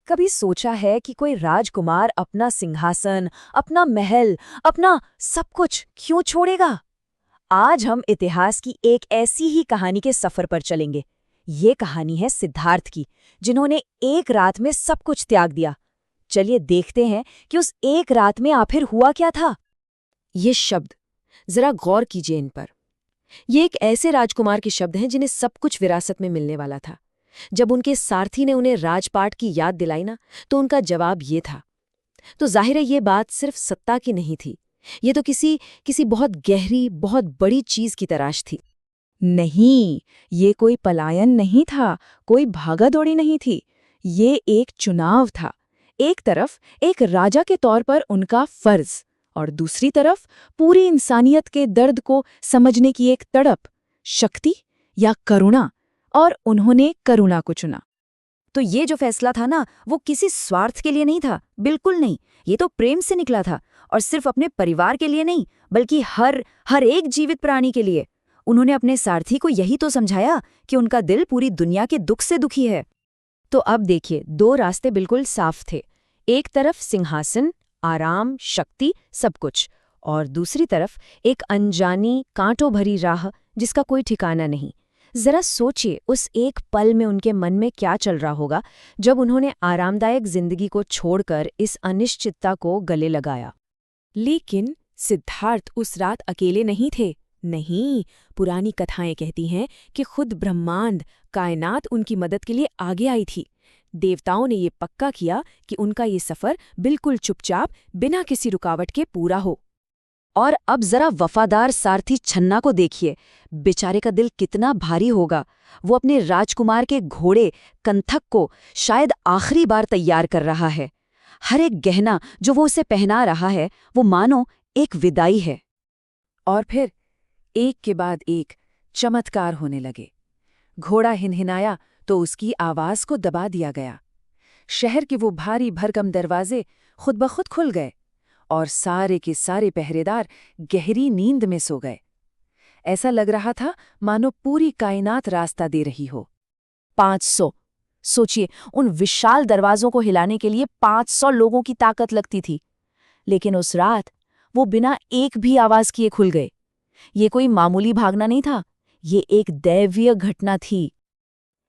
कभी सोचा है कि कोई राजकुमार अपना सिंहासन, अपना महल, अपना सब कुछ क्यों छोड़ेगा? आज हम इतिहास की एक ऐसी ही कहानी के सफर पर चलेंगे। ये कहानी है सिद्धार्थ की, जिन्होंने एक रात में सब कुछ त्याग दिया। चलिए देखते हैं कि उस एक रात में आखिर हुआ क्या था। ये शब्द, जरा गौर कीजिए इन पर। ये एक ऐसे राजकुमार के शब्द हैं जिन्हें सब कुछ विरासत में मिलने वाला था। जब उनके सारथी ने उन्हें राजपाट की याद दिलाई ना, तो उनका जवाब ये था। तो जाहिर है ये बात सिर्फ सत्ता की नहीं थी, ये तो किसी बहुत गहरी, बहुत बड़ी चीज की तलाश थी। नहीं, ये कोई पलायन नहीं था, कोई भागादौड़ी नहीं थी। ये एक चुनाव था। एक तरफ एक राजा के तौर पर उनका फर्ज, और दूसरी तरफ पूरी इंसानियत के दर्द को समझने की एक तड़प, शक्ति या करुणा। और उन्होंने करुणा को चुना। तो ये जो फैसला था ना, वो किसी स्वार्थ के लिए नहीं था, बिल्कुल नहीं। ये तो प्रेम से निकला था, और सिर्फ अपने परिवार के लिए नहीं, बल्कि हर एक जीवित प्राणी के लिए। उन्होंने अपने सारथी को यही तो समझाया कि उनका दिल पूरी दुनिया के दुख से दुखी है। तो अब देखिए, दो रास्ते बिल्कुल साफ थे। एक तरफ सिंहासन, आराम, शक्ति, सब कुछ, और दूसरी तरफ एक अनजानी, कांटों भरी राह जिसका कोई ठिकाना नहीं। जरा सोचिए, उस एक पल में उनके मन में क्या चल रहा होगा जब उन्होंने आरामदायक जिंदगी को छोड़कर इस अनिश्चितता को गले लगाया। लेकिन सिद्धार्थ उस रात अकेले नहीं थे। नहीं, पुरानी कथाएं कहती हैं कि खुद ब्रह्मांड, कायनात उनकी मदद के लिए आगे आई थी। देवताओं ने ये पक्का किया कि उनका ये सफर बिल्कुल चुपचाप, बिना किसी रुकावट के पूरा हो। और अब जरा वफादार सारथी छन्ना को देखिए, बेचारे का दिल कितना भारी होगा। वो अपने राजकुमार के घोड़े कंथक को शायद आखिरी बार तैयार कर रहा है। हर एक गहना जो वो उसे पहना रहा है, वो मानो एक विदाई है। और फिर एक के बाद एक चमत्कार होने लगे। घोड़ा हिनहिनाया तो उसकी आवाज को दबा दिया गया। शहर के वो भारी भरकम दरवाजे खुद ब खुद खुल गए, और सारे के सारे पहरेदार गहरी नींद में सो गए। ऐसा लग रहा था मानो पूरी कायनात रास्ता दे रही हो। 500, सोचिए, उन विशाल दरवाजों को हिलाने के लिए 500 लोगों की ताकत लगती थी। लेकिन उस रात वो बिना एक भी आवाज किए खुल गए। ये कोई मामूली भागना नहीं था, ये एक दैवीय घटना थी।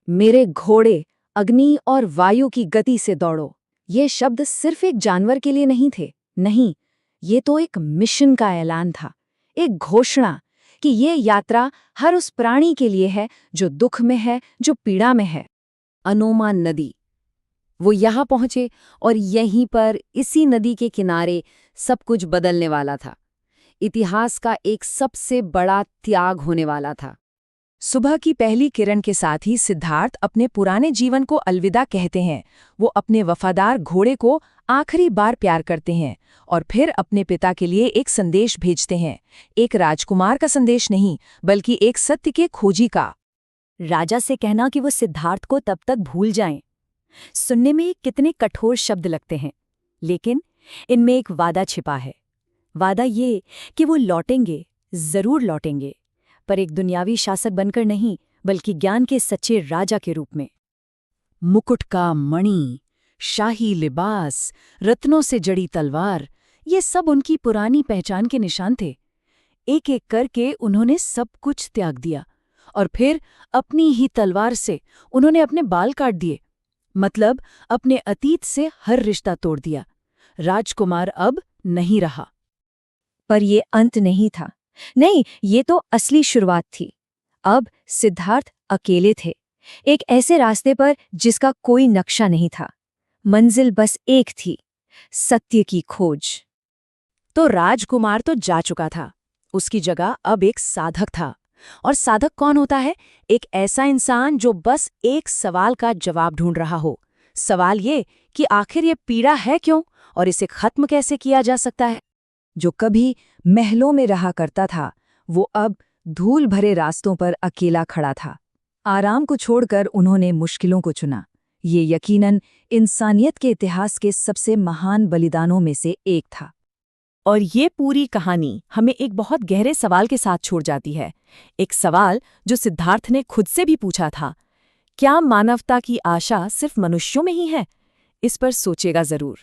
मेरे घोड़े अग्नि और वायु की गति से दौड़ो। ये शब्द सिर्फ एक जानवर के लिए नहीं थे, नहीं, ये तो एक मिशन का ऐलान था, एक घोषणा कि ये यात्रा हर उस प्राणी के लिए है जो दुख में है, जो पीड़ा में है। अनोमा नदी। वो यहाँ पहुंचे, और यहीं पर, इसी नदी के किनारे, सब कुछ बदलने वाला था। इतिहास का एक सबसे बड़ा त्याग होने वाला था। सुबह की पहली किरण के साथ ही सिद्धार्थ अपने पुराने जीवन को अलविदा कहते हैं। वो अपने वफादार घोड़े को आखिरी बार प्यार करते हैं, और फिर अपने पिता के लिए एक संदेश भेजते हैं। एक राजकुमार का संदेश नहीं, बल्कि एक सत्य के खोजी का। राजा से कहना कि वो सिद्धार्थ को तब तक भूल जाएं। सुनने में कितने कठोर शब्द लगते हैं, लेकिन इनमें एक वादा छिपा है। वादा ये कि वो लौटेंगे, जरूर लौटेंगे, पर एक दुनियावी शासक बनकर नहीं, बल्कि ज्ञान के सच्चे राजा के रूप में। मुकुट का मणि, शाही लिबास, रत्नों से जड़ी तलवार, ये सब उनकी पुरानी पहचान के निशान थे। एक एक करके उन्होंने सब कुछ त्याग दिया, और फिर अपनी ही तलवार से उन्होंने अपने बाल काट दिए। मतलब अपने अतीत से हर रिश्ता तोड़ दिया। राजकुमार अब नहीं रहा। पर ये अंत नहीं था। नहीं, ये तो असली शुरुआत थी। अब सिद्धार्थ अकेले थे, एक ऐसे रास्ते पर जिसका कोई नक्शा नहीं था। मंजिल बस एक थी, सत्य की खोज। तो राजकुमार तो जा चुका था, उसकी जगह अब एक साधक था। और साधक कौन होता है? एक ऐसा इंसान जो बस एक सवाल का जवाब ढूंढ रहा हो। सवाल ये कि आखिर ये पीड़ा है क्यों, और इसे खत्म कैसे किया जा सकता है। जो कभी महलों में रहा करता था, वो अब धूल भरे रास्तों पर अकेला खड़ा था। आराम को छोड़कर उन्होंने मुश्किलों को चुना। ये यकीनन इंसानियत के इतिहास के सबसे महान बलिदानों में से एक था। और ये पूरी कहानी हमें एक बहुत गहरे सवाल के साथ छोड़ जाती है। एक सवाल जो सिद्धार्थ ने खुद से भी पूछा था। क्या मानवता की आशा सिर्फ मनुष्यों में ही है? इस पर सोचेगा जरूर।